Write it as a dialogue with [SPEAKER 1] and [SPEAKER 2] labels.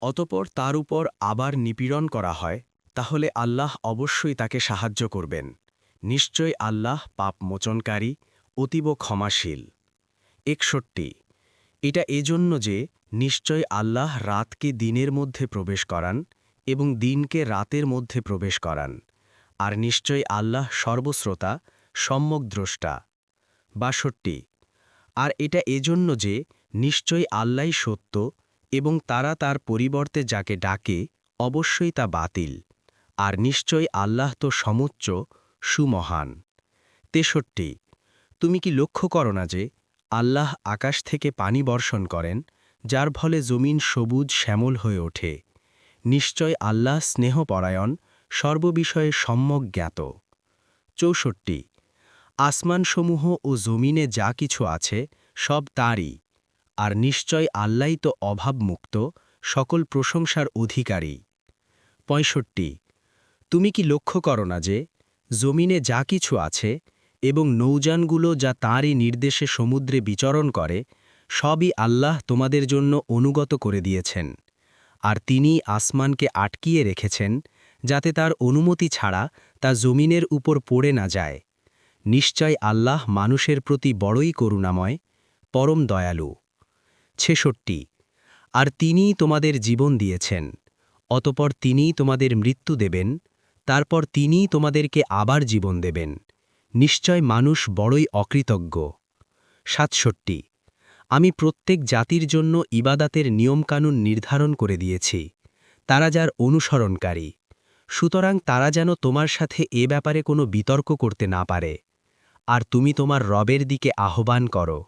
[SPEAKER 1] অতঃপর তার উপর আবার নিপীড়ন করা হয়, তাহলে আল্লাহ অবশ্যই তাকে সাহায্য করবেন। নিশ্চয় আল্লাহ পাপমোচনকারী, অতীব ক্ষমাশীল। ৬১ এটা এজন্য যে নিশ্চয় আল্লাহ রাতকে দিনের মধ্যে প্রবেশ করান এবং দিনকে রাতের মধ্যে প্রবেশ করান, আর নিশ্চয় আল্লাহ সর্বশ্রোতা, সম্যক দ্রষ্টা। ৬২ আর এটা এজন্য যে নিশ্চয় আল্লাহই সত্য এবং তারা তার পরিবর্তে যাকে ডাকে অবশ্যই তা বাতিল, আর নিশ্চয় আল্লাহ তো সমুচ্চ, সুমহান। ৬৩ তুমি কি লক্ষ্য করো না যে আল্লাহ আকাশ থেকে পানি বর্ষণ করেন, যার ফলে জমিন সবুজ শ্যামল হয়ে ওঠে? নিশ্চয় আল্লাহ স্নেহপরায়ণ, সর্ববিষয়ে সম্যক জ্ঞাত। ৬৪ আসমানসমূহ ও জমিনে যা কিছু আছে সব তাঁরই, আর নিশ্চয় আল্লাহই তো অভাবমুক্ত, সকল প্রশংসার অধিকারী। ৬৫ তুমি কি লক্ষ্য করো না যে জমিনে যা কিছু আছে এবং নৌযানগুলো যা তাঁরই নির্দেশে সমুদ্রে বিচরণ করে, সবই আল্লাহ তোমাদের জন্য অনুগত করে দিয়েছেন, আর তিনি আসমানকে আটকিয়ে রেখেছেন যাতে তার অনুমতি ছাড়া তা জমিনের উপর পড়ে না যায়। নিশ্চয় আল্লাহ মানুষের প্রতি বড়ই করুণাময়, পরম দয়ালু। ৬৬ আর তিনিই তোমাদের জীবন দিয়েছেন, অতপর তিনিই তোমাদের মৃত্যু দেবেন, তারপর তিনিই তোমাদেরকে আবার জীবন দেবেন। নিশ্চয় মানুষ বড়ই অকৃতজ্ঞ। ৬৭ আমি প্রত্যেক জাতির জন্য ইবাদাতের নিয়মকানুন নির্ধারণ করে দিয়েছি, তারা যার অনুসরণকারী, সুতরাং তারা যেন তোমার সাথে এ ব্যাপারে কোনো বিতর্ক করতে না পারে। আর তুমি তোমার রবের দিকে আহ্বান করো।